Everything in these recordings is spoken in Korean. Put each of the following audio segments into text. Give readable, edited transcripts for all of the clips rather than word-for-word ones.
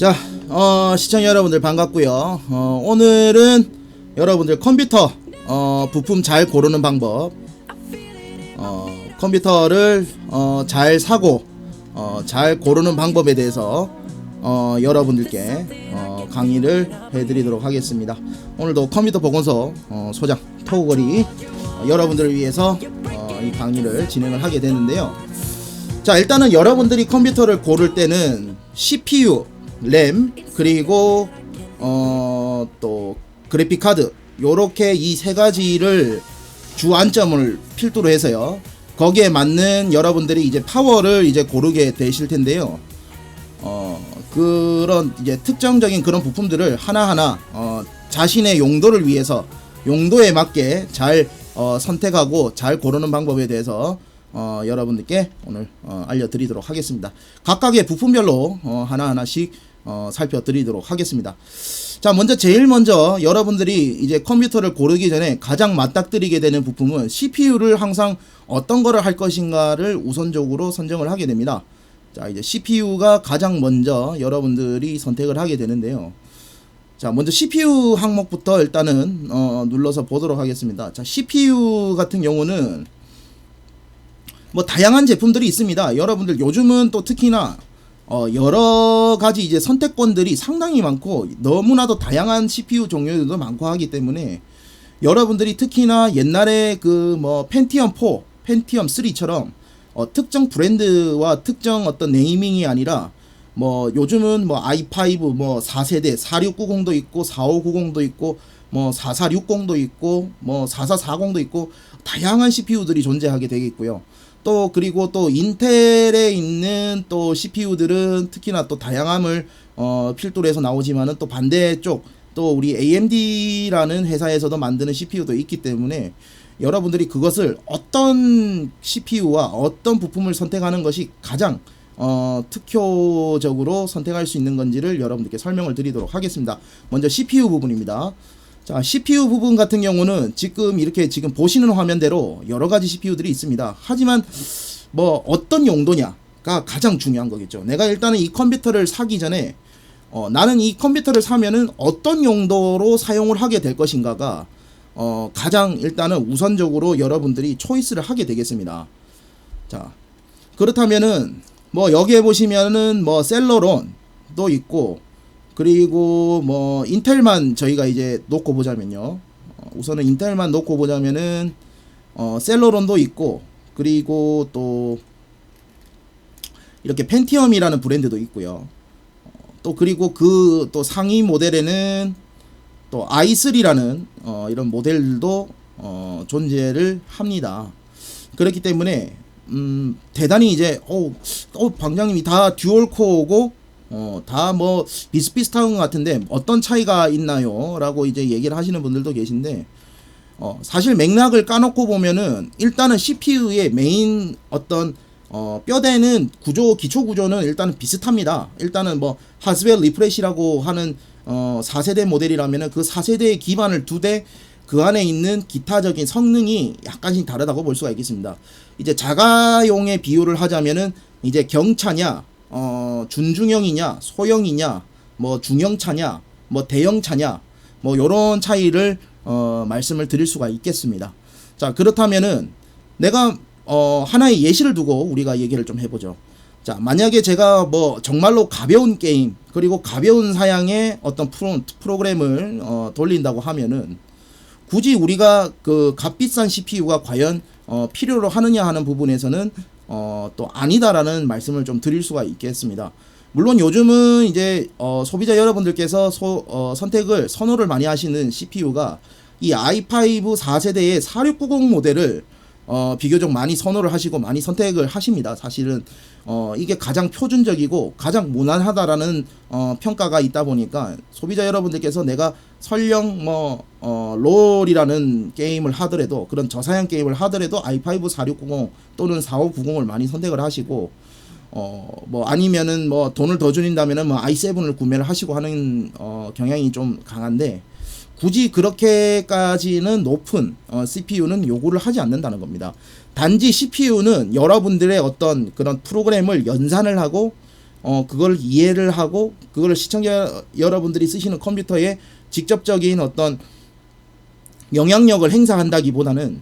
자, 시청자 여러분들 반갑고요. 오늘은 여러분들 컴퓨터 부품 잘 고르는 방법, 컴퓨터를 잘 사고 잘 고르는 방법에 대해서 여러분들께 강의를 해드리도록 하겠습니다. 오늘도 컴퓨터 보건소 소장 토우거리 여러분들을 위해서 이 강의를 진행을 하게 되는데요. 자, 일단은 여러분들이 컴퓨터를 고를 때는 CPU, 램, 그리고 또 그래픽 카드, 요렇게 이 세 가지를 주안점을 필두로 해서요, 거기에 맞는 여러분들이 이제 파워를 이제 고르게 되실 텐데요. 그런 이제 특정적인 그런 부품들을 하나하나 자신의 용도를 위해서 용도에 맞게 잘 선택하고 잘 고르는 방법에 대해서 여러분들께 오늘 알려드리도록 하겠습니다. 각각의 부품별로 하나하나씩 살펴드리도록 하겠습니다. 자, 제일 먼저 여러분들이 이제 컴퓨터를 고르기 전에 가장 맞닥뜨리게 되는 부품은 CPU를 항상 어떤 거를 할 것인가를 우선적으로 선정을 하게 됩니다. 자, 이제 CPU가 가장 먼저 여러분들이 선택을 하게 되는데요. 자, 먼저 CPU 항목부터 일단은 눌러서 보도록 하겠습니다. 자, CPU 같은 경우는 뭐 다양한 제품들이 있습니다. 여러분들 요즘은 또 특히나 여러 가지 이제 선택권들이 상당히 많고 너무나도 다양한 CPU 종류들도 많고 하기 때문에 여러분들이 특히나 옛날에 그 뭐 펜티엄 4, 펜티엄 3처럼 특정 브랜드와 특정 어떤 네이밍이 아니라 뭐 요즘은 뭐 i5 뭐 4세대 4690도 있고 4590도 있고 뭐 4460도 있고 뭐 4440도 있고 다양한 CPU들이 존재하게 되겠고요. 또 그리고 또 인텔에 있는 또 CPU들은 특히나 또 다양함을 필두로 해서 나오지만은 또 반대쪽 또 우리 AMD라는 회사에서도 만드는 CPU도 있기 때문에 여러분들이 그것을 어떤 CPU와 어떤 부품을 선택하는 것이 가장 특효적으로 선택할 수 있는 건지를 여러분들께 설명을 드리도록 하겠습니다. 먼저 CPU 부분입니다. 자, CPU 부분 같은 경우는 지금 이렇게 지금 보시는 화면대로 여러 가지 CPU들이 있습니다. 하지만 뭐 어떤 용도냐가 가장 중요한 거겠죠. 내가 일단은 이 컴퓨터를 사기 전에 나는 이 컴퓨터를 사면은 어떤 용도로 사용을 하게 될 것인가가 가장 일단은 우선적으로 여러분들이 초이스를 하게 되겠습니다. 자, 그렇다면은 뭐 여기에 보시면은 뭐 셀러론도 있고, 그리고 뭐 인텔만 저희가 이제 놓고 보자면요, 우선은 인텔만 놓고 보자면은 셀러론도 있고, 그리고 또 이렇게 펜티엄이라는 브랜드도 있고요. 또 그리고 그 또 상위 모델에는 또 i3라는 이런 모델도 존재를 합니다. 그렇기 때문에 대단히 이제 방장님이 다 듀얼 코어고 다 뭐 비슷비슷한 것 같은데 어떤 차이가 있나요? 라고 이제 얘기를 하시는 분들도 계신데, 사실 맥락을 까놓고 보면은 일단은 CPU의 메인 어떤 뼈대는 기초 구조는 일단은 비슷합니다. 일단은 뭐 하스웰 리프레시라고 하는 4세대 모델이라면은 그 4세대의 기반을 두되 그 안에 있는 기타적인 성능이 약간씩 다르다고 볼 수가 있겠습니다. 이제 자가용의 비유를 하자면은 이제 경차냐, 준중형이냐, 소형이냐, 뭐 중형차냐, 뭐 대형차냐, 뭐 요런 차이를 말씀을 드릴 수가 있겠습니다. 자, 그렇다면은 내가 하나의 예시를 두고 우리가 얘기를 좀 해보죠. 자, 만약에 제가 뭐 정말로 가벼운 게임, 그리고 가벼운 사양의 어떤 프로그램을 돌린다고 하면은 굳이 우리가 그 값비싼 CPU가 과연 필요로 하느냐 하는 부분에서는 또 아니다라는 말씀을 좀 드릴 수가 있겠습니다. 물론 요즘은 이제 소비자 여러분들께서 선호를 많이 하시는 CPU가 이 i5 4세대의 4690 모델을 비교적 많이 선호를 하시고 많이 선택을 하십니다. 사실은 이게 가장 표준적이고 가장 무난하다라는 평가가 있다 보니까 소비자 여러분들께서 내가 설령 뭐 롤이라는 게임을 하더라도, 그런 저사양 게임을 하더라도 i5 4690 또는 4590을 많이 선택을 하시고, 뭐 아니면은 뭐 돈을 더 줄인다면은 뭐 i7을 구매를 하시고 하는 경향이 좀 강한데, 굳이 그렇게까지는 높은 CPU는 요구를 하지 않는다는 겁니다. 단지 CPU는 여러분들의 어떤 그런 프로그램을 연산을 하고 그걸 이해를 하고 그걸 시청자 여러분들이 쓰시는 컴퓨터에 직접적인 어떤 영향력을 행사한다기보다는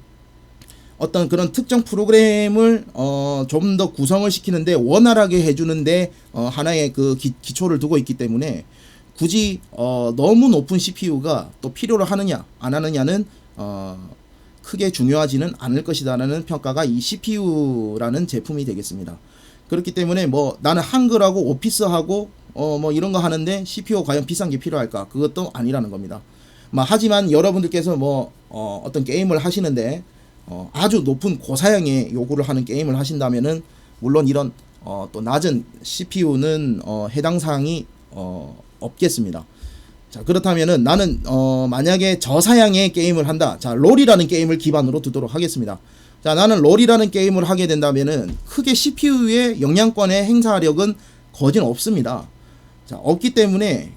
어떤 그런 특정 프로그램을 좀 더 구성을 시키는데 원활하게 해주는데 하나의 그 기초를 두고 있기 때문에 굳이 너무 높은 CPU가 또 필요로 하느냐 안 하느냐는 크게 중요하지는 않을 것이다라는 평가가 이 CPU라는 제품이 되겠습니다. 그렇기 때문에 뭐 나는 한글하고 오피스하고 뭐 이런 거 하는데 CPU 과연 비싼 게 필요할까? 그것도 아니라는 겁니다. 하지만 여러분들께서 뭐 어떤 게임을 하시는데 아주 높은 고사양의 요구를 하는 게임을 하신다면은 물론 이런 또 낮은 CPU는 해당 사항이 없겠습니다. 자, 그렇다면은 나는 만약에 저사양의 게임을 한다. 자, 롤이라는 게임을 기반으로 두도록 하겠습니다. 자, 나는 롤이라는 게임을 하게 된다면은 크게 CPU의 영향권의 행사력은 거진 없습니다. 자, 없기 때문에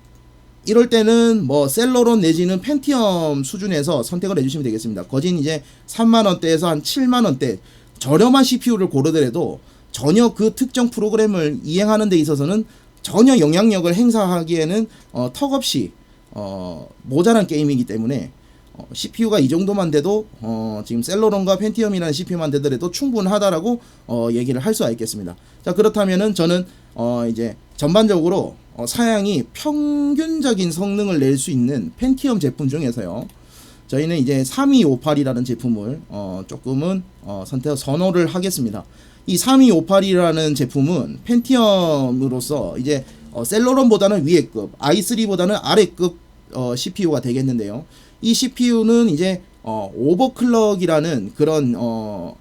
이럴 때는 뭐 셀러론 내지는 펜티엄 수준에서 선택을 해주시면 되겠습니다. 거진 이제 3만원대에서 한 7만원대 저렴한 CPU를 고르더라도 전혀 그 특정 프로그램을 이행하는 데 있어서는 전혀 영향력을 행사하기에는 턱없이 모자란 게임이기 때문에 CPU가 이 정도만 돼도 지금 셀러론과 펜티엄이라는 CPU만 되더라도 충분하다라고 얘기를 할 수가 있겠습니다. 자, 그렇다면은 저는 이제 전반적으로 사양이 평균적인 성능을 낼 수 있는 펜티엄 제품 중에서요, 저희는 이제 3258이라는 제품을 조금은 선호를 하겠습니다. 이 3258이라는 제품은 펜티엄으로서 이제 셀러론보다는 위에급, i3보다는 아래급 CPU가 되겠는데요. 이 CPU는 이제 오버클럭이라는 그런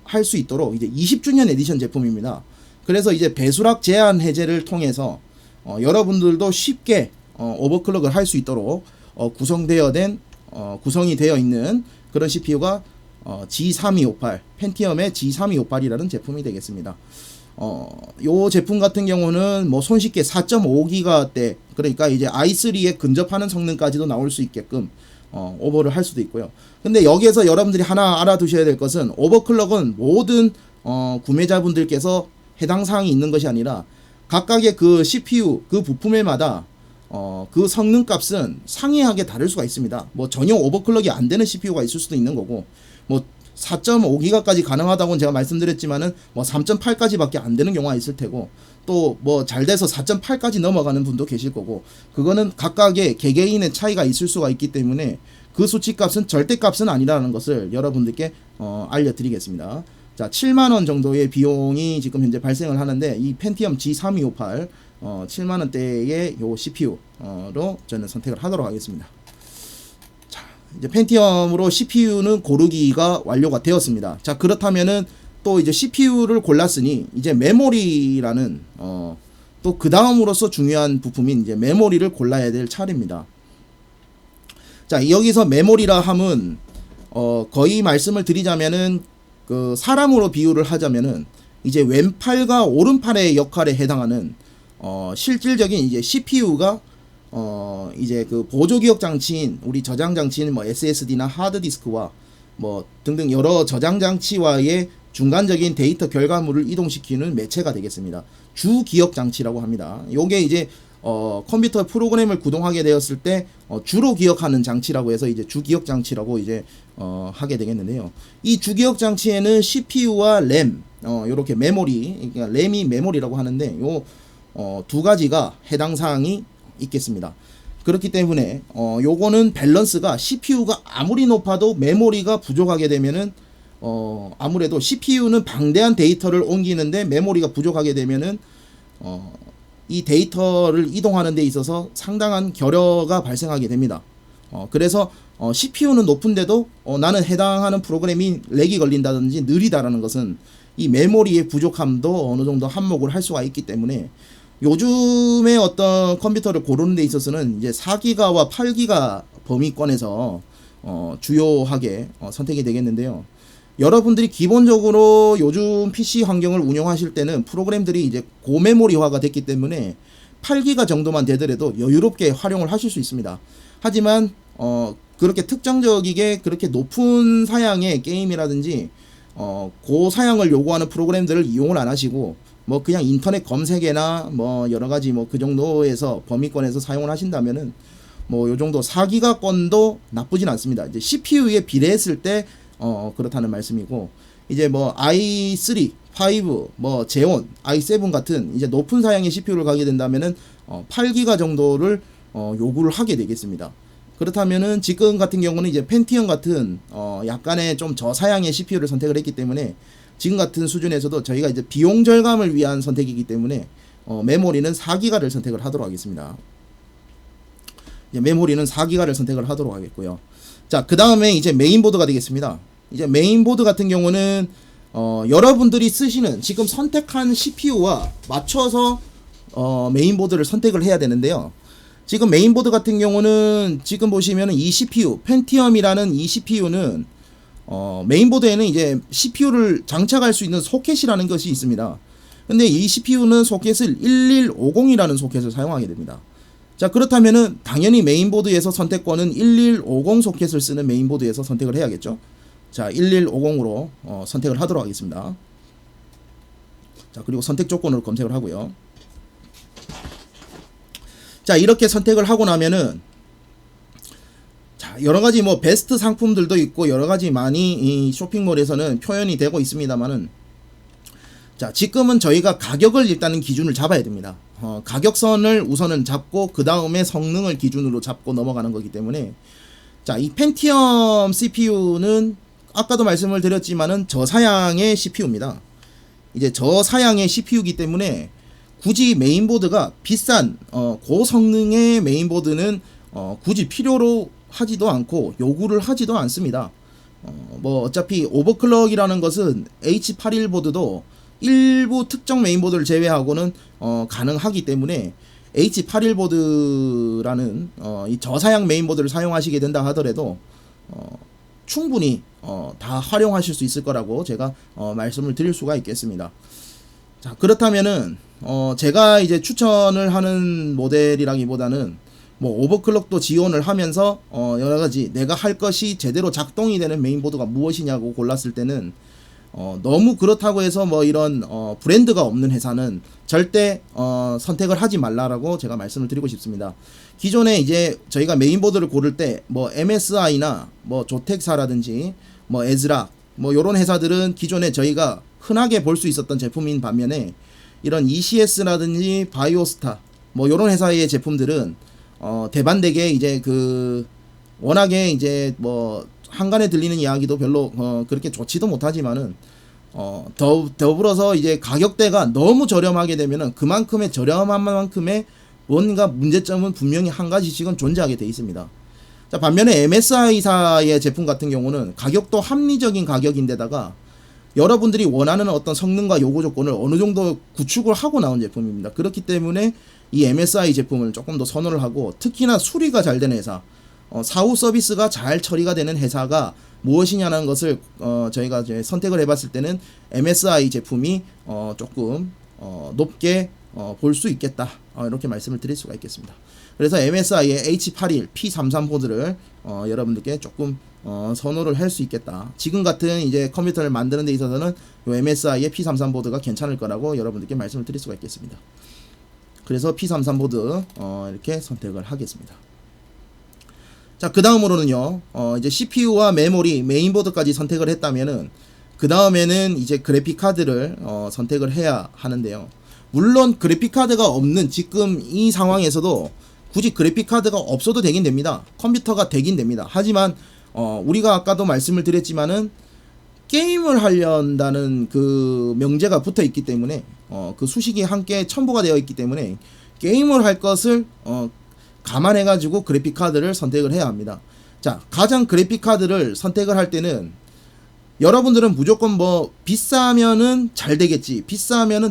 할 수 있도록 이제 20주년 에디션 제품입니다. 그래서 이제 배수락 제한 해제를 통해서 여러분들도 쉽게 오버클럭을 할 수 있도록 구성이 되어 있는 그런 CPU가 G3258, 펜티엄의 G3258이라는 제품이 되겠습니다. 요 제품 같은 경우는 뭐 손쉽게 4.5기가대, 그러니까 이제 i3에 근접하는 성능까지도 나올 수 있게끔 오버를 할 수도 있고요. 근데 여기에서 여러분들이 하나 알아두셔야 될 것은, 오버클럭은 모든 구매자분들께서 해당 사항이 있는 것이 아니라 각각의 그 CPU 그 부품에마다 그 성능 값은 상이하게 다를 수가 있습니다. 뭐 전혀 오버클럭이 안 되는 CPU가 있을 수도 있는 거고, 뭐 4.5기가까지 가능하다고는 제가 말씀드렸지만은 뭐 3.8까지 밖에 안 되는 경우가 있을 테고, 또 뭐 잘 돼서 4.8까지 넘어가는 분도 계실 거고, 그거는 각각의 개개인의 차이가 있을 수가 있기 때문에 그 수치값은 절대값은 아니라는 것을 여러분들께 알려드리겠습니다. 자, 7만원 정도의 비용이 지금 현재 발생을 하는데, 이 펜티엄 G3258 7만원대의 요 CPU로 저는 선택을 하도록 하겠습니다. 자, 이제 펜티엄으로 CPU는 고르기가 완료가 되었습니다. 자, 그렇다면은 또 이제 CPU를 골랐으니 이제 메모리라는 또 그 다음으로서 중요한 부품인 이제 메모리를 골라야 될 차례입니다. 자, 여기서 메모리라 함은 거의 말씀을 드리자면은 그 사람으로 비유를 하자면은 이제 왼팔과 오른팔의 역할에 해당하는 실질적인 이제 CPU가 이제 그 보조기억 장치인 우리 저장 장치인 뭐 SSD나 하드디스크와 뭐 등등 여러 저장 장치와의 중간적인 데이터 결과물을 이동시키는 매체가 되겠습니다. 주기억 장치라고 합니다. 요게 이제 컴퓨터 프로그램을 구동하게 되었을 때 주로 기억하는 장치라고 해서 이제 주기억 장치라고 이제 하게 되겠는데요. 이 주기억 장치에는 CPU와 램, 요렇게 메모리, 그러니까 램이 메모리라고 하는데 요 두 가지가 해당 사항이 있겠습니다. 그렇기 때문에 요거는 밸런스가 CPU가 아무리 높아도 메모리가 부족하게 되면은 아무래도 CPU는 방대한 데이터를 옮기는데 메모리가 부족하게 되면은 이 데이터를 이동하는 데 있어서 상당한 결여가 발생하게 됩니다. 그래서 CPU는 높은데도 나는 해당하는 프로그램이 렉이 걸린다든지 느리다라는 것은 이 메모리의 부족함도 어느 정도 한몫을 할 수가 있기 때문에 요즘에 어떤 컴퓨터를 고르는 데 있어서는 이제 4기가와 8기가 범위권에서 주요하게 선택이 되겠는데요. 여러분들이 기본적으로 요즘 PC 환경을 운영하실 때는 프로그램들이 이제 고메모리화가 됐기 때문에 8기가 정도만 되더라도 여유롭게 활용을 하실 수 있습니다. 하지만 그렇게 특정적이게 그렇게 높은 사양의 게임이라든지 고사양을 요구하는 프로그램들을 이용을 안 하시고 뭐 그냥 인터넷 검색에나 뭐 여러 가지 뭐 그 정도에서 범위권에서 사용을 하신다면은 뭐 요 정도 4기가권도 나쁘진 않습니다. 이제 CPU에 비례했을 때 그렇다는 말씀이고, 이제 뭐 i3, 5, 뭐 제온, i7 같은 이제 높은 사양의 CPU를 가게 된다면은 8기가 정도를 요구를 하게 되겠습니다. 그렇다면은 지금 같은 경우는 이제 펜티엄 같은 약간의 좀 저사양의 CPU를 선택을 했기 때문에 지금 같은 수준에서도 저희가 이제 비용 절감을 위한 선택이기 때문에 메모리는 4기가를 선택을 하도록 하겠습니다. 이제 메모리는 4기가를 선택을 하도록 하겠고요. 자, 그 다음에 이제 메인보드가 되겠습니다. 이제 메인보드 같은 경우는 여러분들이 쓰시는 지금 선택한 CPU와 맞춰서 메인보드를 선택을 해야 되는데요. 지금 메인보드 같은 경우는 지금 보시면은 이 CPU 펜티엄이라는 이 CPU는 메인보드에는 이제 CPU를 장착할 수 있는 소켓이라는 것이 있습니다. 근데 이 CPU는 소켓을 1150이라는 소켓을 사용하게 됩니다. 자, 그렇다면은 당연히 메인보드에서 선택권은 1150 소켓을 쓰는 메인보드에서 선택을 해야겠죠. 자, 1150으로 선택을 하도록 하겠습니다. 자, 그리고 선택 조건으로 검색을 하고요. 자, 이렇게 선택을 하고 나면은 자, 여러가지 뭐 베스트 상품들도 있고 여러가지 많이 이 쇼핑몰에서는 표현이 되고 있습니다만은, 자, 지금은 저희가 가격을 일단은 기준을 잡아야 됩니다. 가격선을 우선은 잡고 그 다음에 성능을 기준으로 잡고 넘어가는 거기 때문에, 자, 이 펜티엄 CPU는 아까도 말씀을 드렸지만은 저사양의 CPU입니다. 이제 저사양의 CPU이기 때문에 굳이 메인보드가 비싼 고성능의 메인보드는 굳이 필요로 하지도 않고 요구를 하지도 않습니다. 뭐 어차피 오버클럭이라는 것은 H81 보드도 일부 특정 메인보드를 제외하고는 가능하기 때문에 H81 보드라는 이 저사양 메인보드를 사용하시게 된다 하더라도 충분히 다 활용하실 수 있을 거라고 제가 말씀을 드릴 수가 있겠습니다. 자, 그렇다면은 제가 이제 추천을 하는 모델이라기보다는 뭐 오버클럭도 지원을 하면서 여러가지 내가 할 것이 제대로 작동이 되는 메인보드가 무엇이냐고 골랐을 때는 너무 그렇다고 해서 뭐 이런 브랜드가 없는 회사는 절대 선택을 하지 말라라고 제가 말씀을 드리고 싶습니다. 기존에 이제 저희가 메인보드를 고를 때 뭐 MSI나 뭐 조텍사라든지 뭐 에즈락 뭐 요런 회사들은 기존에 저희가 흔하게 볼 수 있었던 제품인 반면에 이런 ECS라든지 바이오스타 뭐 요런 회사의 제품들은 대반되게 이제 그 워낙에 이제 뭐 한간에 들리는 이야기도 별로 그렇게 좋지도 못하지만은 더불어서 이제 가격대가 너무 저렴하게 되면은 그만큼의 저렴한 만큼의 뭔가 문제점은 분명히 한 가지씩은 존재하게 돼 있습니다. 자, 반면에 MSI사의 제품 같은 경우는 가격도 합리적인 가격인데다가 여러분들이 원하는 어떤 성능과 요구 조건을 어느 정도 구축을 하고 나온 제품입니다. 그렇기 때문에 이 MSI 제품을 조금 더 선호를 하고, 특히나 수리가 잘 되는 회사, 사후 서비스가 잘 처리가 되는 회사가 무엇이냐는 것을 저희가 이제 선택을 해봤을 때는 MSI 제품이 조금 높게 볼 수 있겠다, 이렇게 말씀을 드릴 수가 있겠습니다. 그래서 MSI의 H81 P33 보드를 여러분들께 조금 선호를 할 수 있겠다. 지금 같은 이제 컴퓨터를 만드는 데 있어서는 요 MSI의 P33 보드가 괜찮을 거라고 여러분들께 말씀을 드릴 수가 있겠습니다. 그래서 P33 보드 이렇게 선택을 하겠습니다. 자, 그 다음으로는요, 이제 CPU와 메모리, 메인보드까지 선택을 했다면은 그 다음에는 이제 그래픽 카드를 선택을 해야 하는데요. 물론 그래픽 카드가 없는 지금 이 상황에서도 굳이 그래픽 카드가 없어도 되긴 됩니다. 컴퓨터가 되긴 됩니다. 하지만 우리가 아까도 말씀을 드렸지만은 게임을 하려다는 그 명제가 붙어 있기 때문에 그 수식이 함께 첨부가 되어 있기 때문에 게임을 할 것을 감안해 가지고 그래픽 카드를 선택을 해야 합니다. 자, 가장 그래픽 카드를 선택을 할 때는 여러분들은 무조건 뭐 비싸면은 잘 되겠지, 비싸면은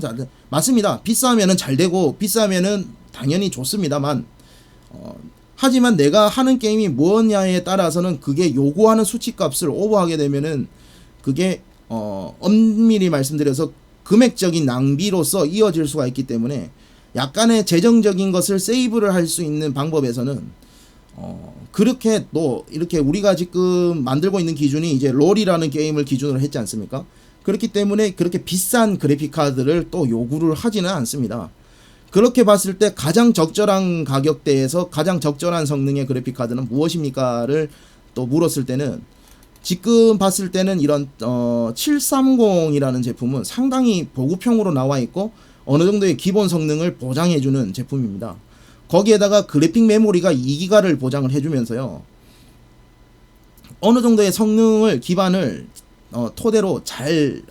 맞습니다. 비싸면은 잘 되고 비싸면은 당연히 좋습니다만, 하지만 내가 하는 게임이 무엇냐에 따라서는 그게 요구하는 수치값을 오버하게 되면은 그게 엄밀히 말씀드려서 금액적인 낭비로서 이어질 수가 있기 때문에 약간의 재정적인 것을 세이브를 할 수 있는 방법에서는 그렇게 또 이렇게 우리가 지금 만들고 있는 기준이 이제 롤이라는 게임을 기준으로 했지 않습니까? 그렇기 때문에 그렇게 비싼 그래픽 카드를 또 요구를 하지는 않습니다. 그렇게 봤을 때 가장 적절한 가격대에서 가장 적절한 성능의 그래픽 카드는 무엇입니까를 또 물었을 때는, 지금 봤을 때는 이런 730이라는 제품은 상당히 보급형으로 나와 있고 어느 정도의 기본 성능을 보장해주는 제품입니다. 거기에다가 그래픽 메모리가 2기가를 보장을 해주면서요, 어느 정도의 성능을 기반을 토대로 잘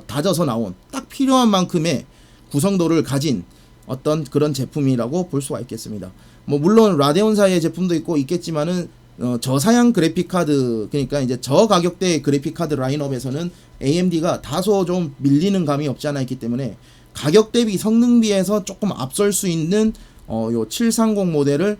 다져서 나온 딱 필요한 만큼의 구성도를 가진 어떤 그런 제품이라고 볼 수가 있겠습니다. 뭐 물론 라데온사의 제품도 있고 있겠지만은 저사양 그래픽 카드, 그러니까 이제 저가격대 그래픽 카드 라인업에서는 AMD가 다소 좀 밀리는 감이 없지 않아 있기 때문에 가격 대비 성능비에서 조금 앞설 수 있는 요 730 모델을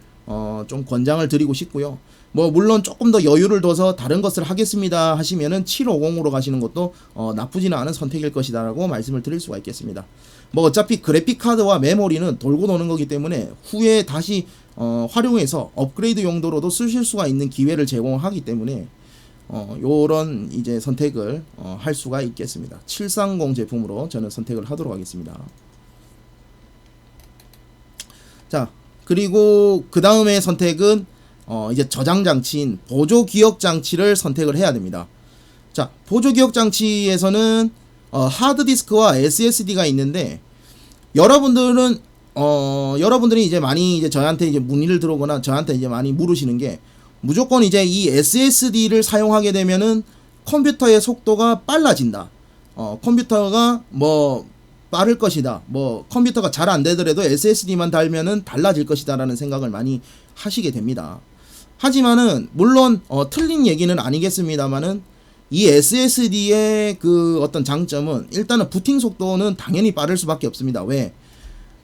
좀 권장을 드리고 싶고요. 뭐 물론 조금 더 여유를 둬서 다른 것을 하겠습니다 하시면은 750으로 가시는 것도 나쁘지는 않은 선택일 것이다 라고 말씀을 드릴 수가 있겠습니다. 뭐 어차피 그래픽 카드와 메모리는 돌고 도는 거기 때문에 후에 다시 활용해서 업그레이드 용도로도 쓰실 수가 있는 기회를 제공하기 때문에 요런 이제 선택을 할 수가 있겠습니다. 730 제품으로 저는 선택을 하도록 하겠습니다. 자, 그리고 그 다음에 선택은 이제 저장 장치인 보조 기억 장치를 선택을 해야 됩니다. 자, 보조 기억 장치에서는 하드디스크와 SSD가 있는데, 여러분들은 여러분들이 이제 많이 이제 저한테 이제 문의를 들어오거나 저한테 이제 많이 물으시는 게, 무조건 이제 이 SSD를 사용하게 되면은 컴퓨터의 속도가 빨라진다. 컴퓨터가 뭐 빠를 것이다. 뭐 컴퓨터가 잘 안 되더라도 SSD만 달면은 달라질 것이다라는 생각을 많이 하시게 됩니다. 하지만은 물론 틀린 얘기는 아니겠습니다만은 이 SSD의 그 어떤 장점은 일단은 부팅 속도는 당연히 빠를 수밖에 없습니다. 왜?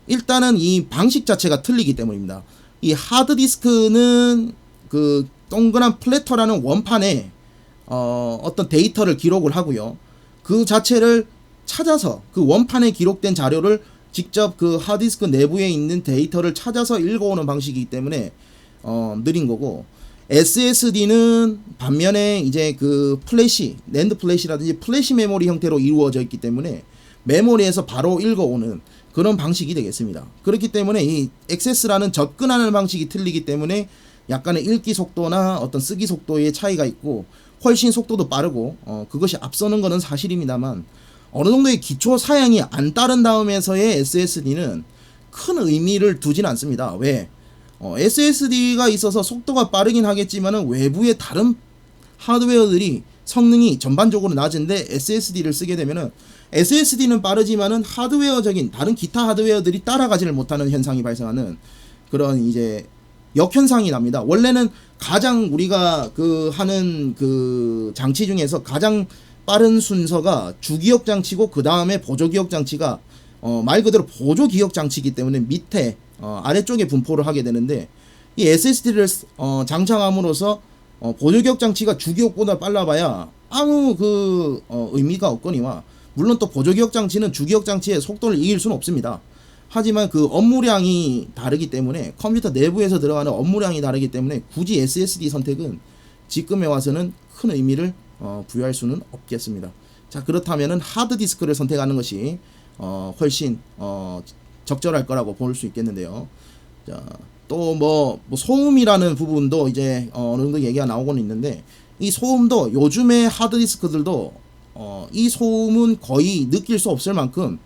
일단은 이 방식 자체가 틀리기 때문입니다. 이 하드디스크는 그 동그란 플래터라는 원판에 어떤 데이터를 기록을 하고요. 그 자체를 찾아서 그 원판에 기록된 자료를 직접 그 하드디스크 내부에 있는 데이터를 찾아서 읽어오는 방식이기 때문에 느린 거고, SSD는 반면에 이제 그 플래시, 낸드 플래시라든지 플래시 메모리 형태로 이루어져 있기 때문에 메모리에서 바로 읽어오는 그런 방식이 되겠습니다. 그렇기 때문에 이 액세스라는 접근하는 방식이 틀리기 때문에 약간의 읽기 속도나 어떤 쓰기 속도의 차이가 있고 훨씬 속도도 빠르고 그것이 앞서는 것은 사실입니다만, 어느 정도의 기초 사양이 안 따른 다음에서의 SSD는 큰 의미를 두진 않습니다. 왜? SSD가 있어서 속도가 빠르긴 하겠지만은 외부의 다른 하드웨어들이 성능이 전반적으로 낮은데 SSD를 쓰게 되면은 SSD는 빠르지만은 하드웨어적인 다른 기타 하드웨어들이 따라가지를 못하는 현상이 발생하는 그런 이제 역현상이 납니다. 원래는 가장 우리가 그 하는 그 장치 중에서 가장 빠른 순서가 주기억 장치고 그 다음에 보조기억 장치가 말 그대로 보조기억 장치이기 때문에 밑에 아래쪽에 분포를 하게 되는데, 이 SSD를 장착함으로써 보조기억 장치가 주기억보다 빨라봐야 아무 그 의미가 없거니와, 물론 또 보조기억 장치는 주기억 장치의 속도를 이길 수는 없습니다. 하지만 그 업무량이 다르기 때문에, 컴퓨터 내부에서 들어가는 업무량이 다르기 때문에 굳이 SSD 선택은 지금에 와서는 큰 의미를 부여할 수는 없겠습니다. 자, 그렇다면은 하드디스크를 선택하는 것이 훨씬 적절할 거라고 볼 수 있겠는데요. 자, 또 뭐 소음이라는 부분도 이제 어느 정도 얘기가 나오고는 있는데, 이 소음도 요즘의 하드디스크들도 이 소음은 거의 느낄 수 없을 만큼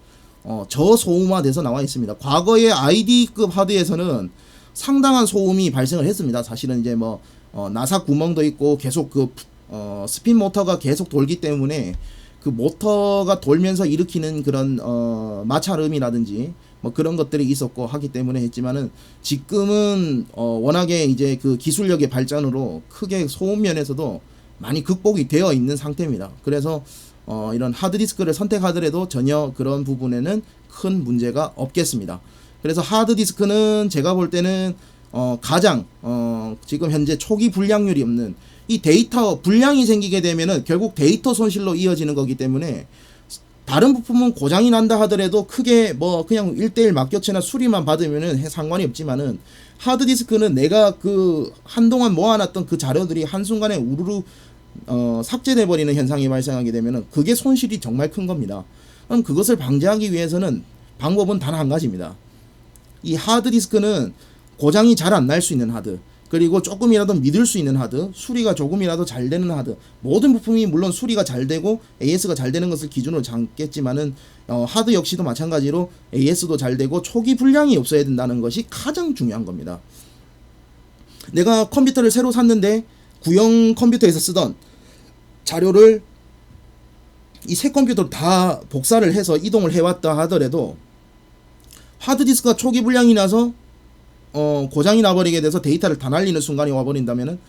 저소음화돼서 나와 있습니다. 과거의 ID급 하드에서는 상당한 소음이 발생을 했습니다. 사실은 이제 뭐 나사 구멍도 있고 계속 그 스핀 모터가 계속 돌기 때문에 그 모터가 돌면서 일으키는 그런 마찰음이라든지 뭐 그런 것들이 있었고 하기 때문에 했지만은, 지금은 워낙에 이제 그 기술력의 발전으로 크게 소음 면에서도 많이 극복이 되어 있는 상태입니다. 그래서 이런 하드디스크를 선택하더라도 전혀 그런 부분에는 큰 문제가 없겠습니다. 그래서 하드디스크는 제가 볼 때는 가장 지금 현재 초기 불량률이 없는, 이 데이터 불량이 생기게 되면은 결국 데이터 손실로 이어지는 거기 때문에, 다른 부품은 고장이 난다 하더라도 크게 뭐 그냥 1:1 맡겨치나 수리만 받으면은 상관이 없지만은, 하드디스크는 내가 그 한동안 모아놨던 그 자료들이 한순간에 우르르 삭제돼 버리는 현상이 발생하게 되면은 그게 손실이 정말 큰 겁니다. 그럼 그것을 방지하기 위해서는 방법은 단 한 가지입니다. 이 하드디스크는 고장이 잘 안 날 수 있는 하드, 그리고 조금이라도 믿을 수 있는 하드, 수리가 조금이라도 잘 되는 하드, 모든 부품이 물론 수리가 잘 되고 AS가 잘 되는 것을 기준으로 잡겠지만은 하드 역시도 마찬가지로 AS도 잘 되고 초기 불량이 없어야 된다는 것이 가장 중요한 겁니다. 내가 컴퓨터를 새로 샀는데 구형 컴퓨터에서 쓰던 자료를 이 새 컴퓨터로 다 복사를 해서 이동을 해왔다 하더라도 하드디스크가 초기 불량이 나서 고장이 나버리게 돼서 데이터를 다 날리는 순간이 와버린다면은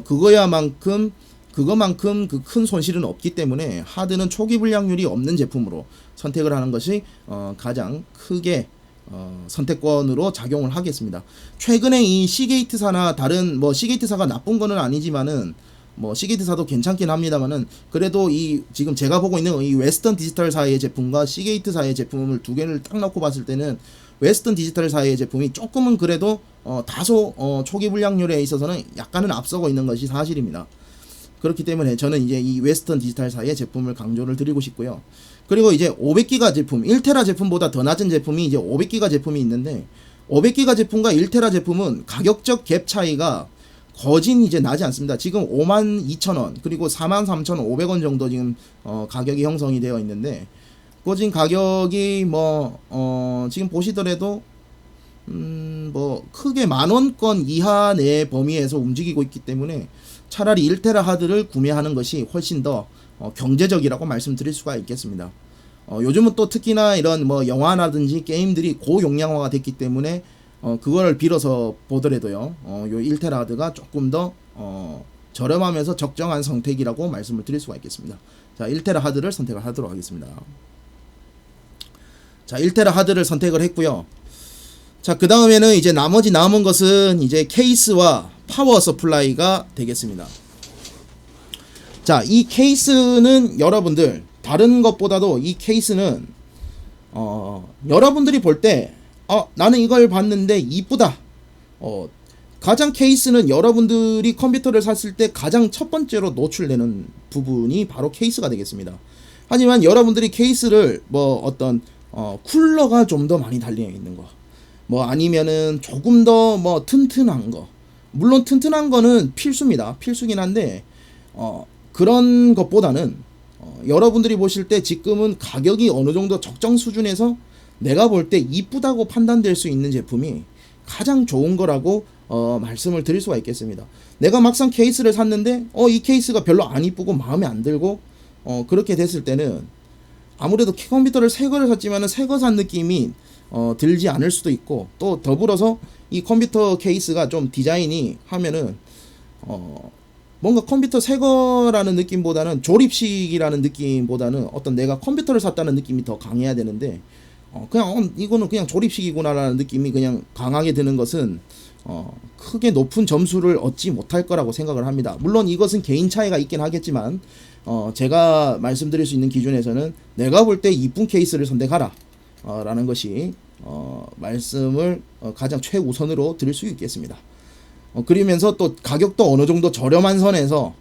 그거만큼 그 큰 손실은 없기 때문에 하드는 초기 불량률이 없는 제품으로 선택을 하는 것이 가장 크게 선택권으로 작용을 하겠습니다. 최근에 이 시게이트사나 다른 시게이트사가 나쁜 거는 아니지만은 시게이트사도 괜찮긴 합니다만은 그래도 이 지금 제가 보고 있는 이 웨스턴 디지털사의 제품과 시게이트사의 제품을 두 개를 딱 놓고 봤을 때는 웨스턴 디지털사의 제품이 조금은 그래도 다소 초기 불량률에 있어서는 약간은 앞서고 있는 것이 사실입니다. 그렇기 때문에 저는 이제 이 웨스턴 디지털사의 제품을 강조를 드리고 싶고요. 그리고 이제 500기가 제품, 1테라 제품보다 더 낮은 제품이 이제 500기가 제품이 있는데 500기가 제품과 1테라 제품은 가격적 갭 차이가 거진 이제 나지 않습니다. 지금 52,000원 그리고 43,500원 정도 지금 가격이 형성이 되어 있는데 거진 가격이 지금 보시더라도 크게 만원권 이하 내 범위에서 움직이고 있기 때문에 차라리 1테라 하드를 구매하는 것이 훨씬 더 경제적이라고 말씀드릴 수가 있겠습니다. 요즘은 또 특히나 이런 영화라든지 게임들이 고용량화가 됐기 때문에 그걸 빌어서 보더라도요, 요 1테라 하드가 조금 더 저렴하면서 적정한 선택이라고 말씀을 드릴 수가 있겠습니다. 자, 1테라 하드를 선택을 하도록 하겠습니다. 자, 1테라 하드를 선택을 했고요. 자, 그 다음에는 이제 나머지 남은 것은 이제 케이스와 파워 서플라이가 되겠습니다. 자, 이 케이스는 여러분들 다른 것보다도 이 케이스는 여러분들이 볼 때 나는 이걸 봤는데 이쁘다. 가장 케이스는 여러분들이 컴퓨터를 샀을 때 가장 첫 번째로 노출되는 부분이 바로 케이스가 되겠습니다. 하지만 여러분들이 케이스를 어떤 쿨러가 좀 더 많이 달려 있는 거, 아니면은 조금 더 튼튼한 거, 물론 튼튼한 거는 필수입니다. 필수긴 한데 그런 것보다는 여러분들이 보실 때 지금은 가격이 어느 정도 적정 수준에서 내가 볼 때 이쁘다고 판단될 수 있는 제품이 가장 좋은 거라고 말씀을 드릴 수가 있겠습니다. 내가 막상 케이스를 샀는데 이 케이스가 별로 안 이쁘고 마음에 안 들고 그렇게 됐을 때는 아무래도 컴퓨터를 새 거를 샀지만은 새 거 산 느낌이 들지 않을 수도 있고, 또 더불어서 이 컴퓨터 케이스가 좀 디자인이 하면은 뭔가 컴퓨터 새 거라는 느낌보다는 조립식이라는 느낌보다는 어떤 내가 컴퓨터를 샀다는 느낌이 더 강해야 되는데 그냥 이거는 그냥 조립식이구나라는 느낌이 그냥 강하게 드는 것은 크게 높은 점수를 얻지 못할 거라고 생각을 합니다. 물론 이것은 개인 차이가 있긴 하겠지만 제가 말씀드릴 수 있는 기준에서는 내가 볼 때 이쁜 케이스를 선택하라 라는 것이 말씀을 가장 최우선으로 드릴 수 있겠습니다. 그러면서 또 가격도 어느 정도 저렴한 선에서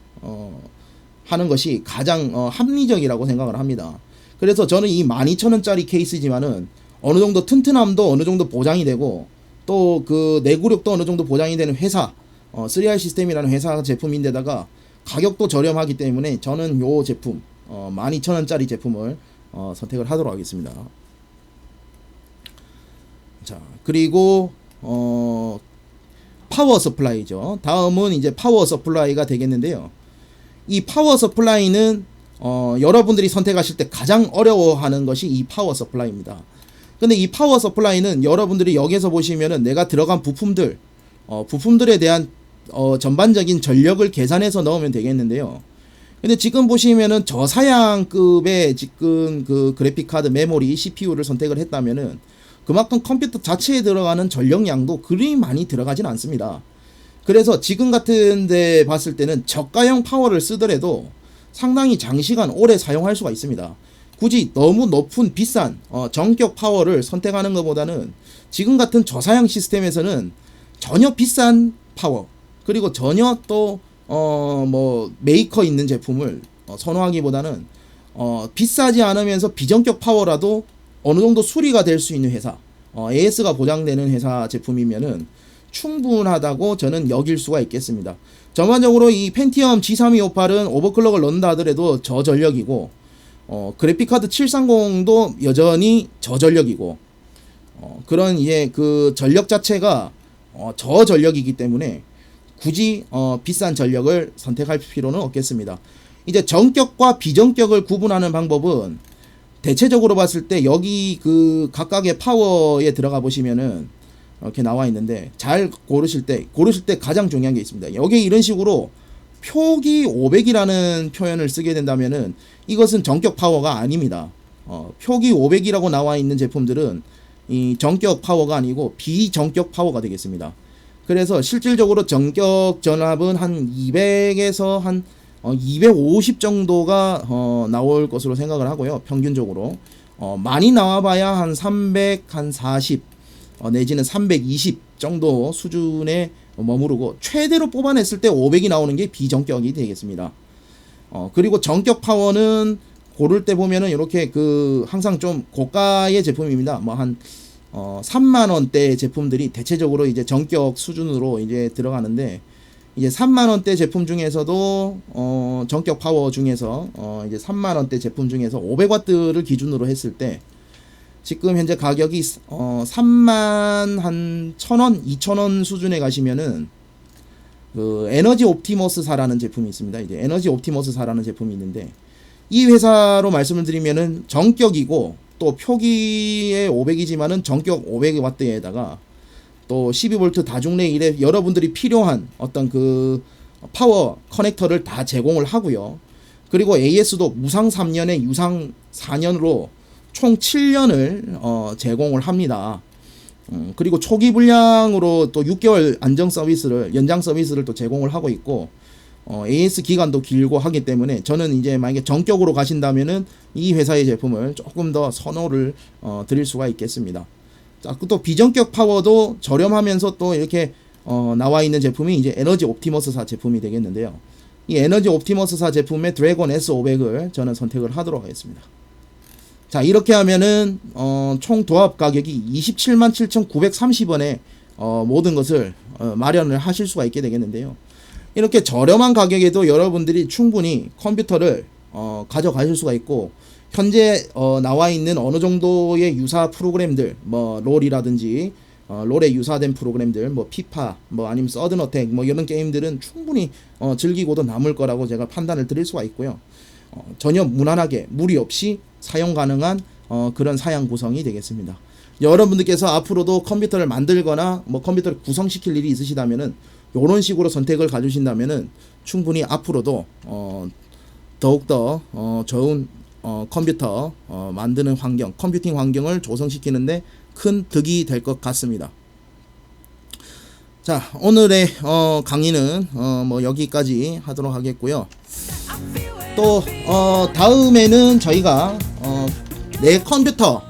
하는 것이 가장 합리적이라고 생각을 합니다. 그래서 저는 이 12,000원짜리 케이스지만은 어느 정도 튼튼함도 어느 정도 보장이 되고 또 그 내구력도 어느 정도 보장이 되는 회사 3R 시스템이라는 회사 제품인데다가 가격도 저렴하기 때문에 저는 요 제품 12,000원짜리 제품을 선택을 하도록 하겠습니다. 자, 그리고 파워 서플라이죠. 다음은 이제 파워 서플라이가 되겠는데요. 이 파워 서플라이는 여러분들이 선택하실 때 가장 어려워하는 것이 이 파워 서플라이입니다. 근데 이 파워 서플라이는 여러분들이 여기서 보시면은 내가 들어간 부품들에 대한 전반적인 전력을 계산해서 넣으면 되겠는데요. 근데 지금 보시면은 저사양급의 지금 그 그래픽카드 메모리 CPU를 선택을 했다면은 그만큼 컴퓨터 자체에 들어가는 전력량도 그리 많이 들어가진 않습니다. 그래서 지금 같은데 봤을 때는 저가형 파워를 쓰더라도 상당히 장시간 오래 사용할 수가 있습니다. 굳이 너무 높은 비싼 정격 파워를 선택하는 것보다는 지금 같은 저사양 시스템에서는 전혀 비싼 파워, 그리고 전혀 또 뭐 메이커 있는 제품을 선호하기보다는 비싸지 않으면서 비전격 파워라도 어느 정도 수리가 될 수 있는 회사, AS가 보장되는 회사 제품이면은 충분하다고 저는 여길 수가 있겠습니다. 전반적으로 이 펜티엄 G3258은 오버클럭을 넣는다 하더라도 저전력이고, 그래픽카드 730도 여전히 저전력이고, 그런 그 전력 자체가 저전력이기 때문에 굳이 비싼 전력을 선택할 필요는 없겠습니다. 이제 전격과 비전격을 구분하는 방법은 대체적으로 봤을 때 여기 그 각각의 파워에 들어가 보시면은 이렇게 나와 있는데, 잘 고르실 때 가장 중요한 게 있습니다. 여기 이런 식으로 표기 500이라는 표현을 쓰게 된다면은 이것은 전격 파워가 아닙니다. 표기 500이라고 나와 있는 제품들은 이 전격 파워가 아니고 비전격 파워가 되겠습니다. 그래서 실질적으로 전격 전압은 한 200에서 한 250 정도가 나올 것으로 생각을 하고요. 평균적으로 많이 나와봐야 한 300, 한 40 내지는 320 정도 수준에 머무르고, 최대로 뽑아냈을 때 500이 나오는 게 비전격이 되겠습니다. 그리고 전격 파워는 고를 때 보면은 이렇게 그 항상 좀 고가의 제품입니다. 뭐 한 3만 원대 제품들이 대체적으로 이제 전격 수준으로 이제 들어가는데, 이제 3만 원대 제품 중에서도 전격 파워 중에서 이제 3만 원대 제품 중에서 500W를 기준으로 했을 때 지금 현재 가격이 3만 한 1,000원, 2,000원 수준에 가시면은 그 에너지 옵티머스사라는 제품이 있습니다. 이제 에너지 옵티머스사라는 제품이 있는데, 이 회사로 말씀을 드리면은 전격이고 또 표기에 500이지만은 전격 500W에다가 또 12V 다중레일에 여러분들이 필요한 어떤 그 파워 커넥터를 다 제공을 하고요. 그리고 AS도 무상 3년에 유상 4년으로 총 7년을 제공을 합니다. 그리고 초기 불량으로 또 6개월 안정 서비스를, 연장 서비스를 또 제공을 하고 있고, AS 기간도 길고 하기 때문에 저는 이제 만약에 전격으로 가신다면은 이 회사의 제품을 조금 더 선호를 드릴 수가 있겠습니다. 자, 또 비전격 파워도 저렴하면서 또 이렇게 나와 있는 제품이 이제 에너지 옵티머스사 제품이 되겠는데요. 이 에너지 옵티머스사 제품의 드래곤 S500을 저는 선택을 하도록 하겠습니다. 자, 이렇게 하면은 총 도합 가격이 277,930원에 모든 것을 마련을 하실 수가 있게 되겠는데요. 이렇게 저렴한 가격에도 여러분들이 충분히 컴퓨터를 가져가실 수가 있고, 현재 나와 있는 어느 정도의 유사 프로그램들, 뭐 롤이라든지 롤에 유사된 프로그램들, 뭐 피파, 뭐 아니면 서든어택, 뭐 이런 게임들은 충분히 즐기고도 남을 거라고 제가 판단을 드릴 수가 있고요. 전혀 무난하게 무리 없이 사용 가능한 그런 사양 구성이 되겠습니다. 여러분들께서 앞으로도 컴퓨터를 만들거나 뭐 컴퓨터를 구성시킬 일이 있으시다면은 요런 식으로 선택을 가주신다면은 충분히 앞으로도 더욱더 좋은 컴퓨터 만드는 환경, 컴퓨팅 환경을 조성시키는데 큰 득이 될 것 같습니다. 자, 오늘의 강의는 뭐 여기까지 하도록 하겠고요. 또 다음에는 저희가 내 컴퓨터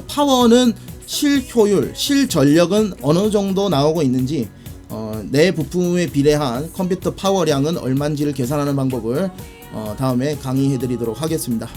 파워는 실효율, 실전력은 어느 정도 나오고 있는지, 내 부품에 비례한 컴퓨터 파워량은 얼마인지를 계산하는 방법을 다음에 강의해 드리도록 하겠습니다.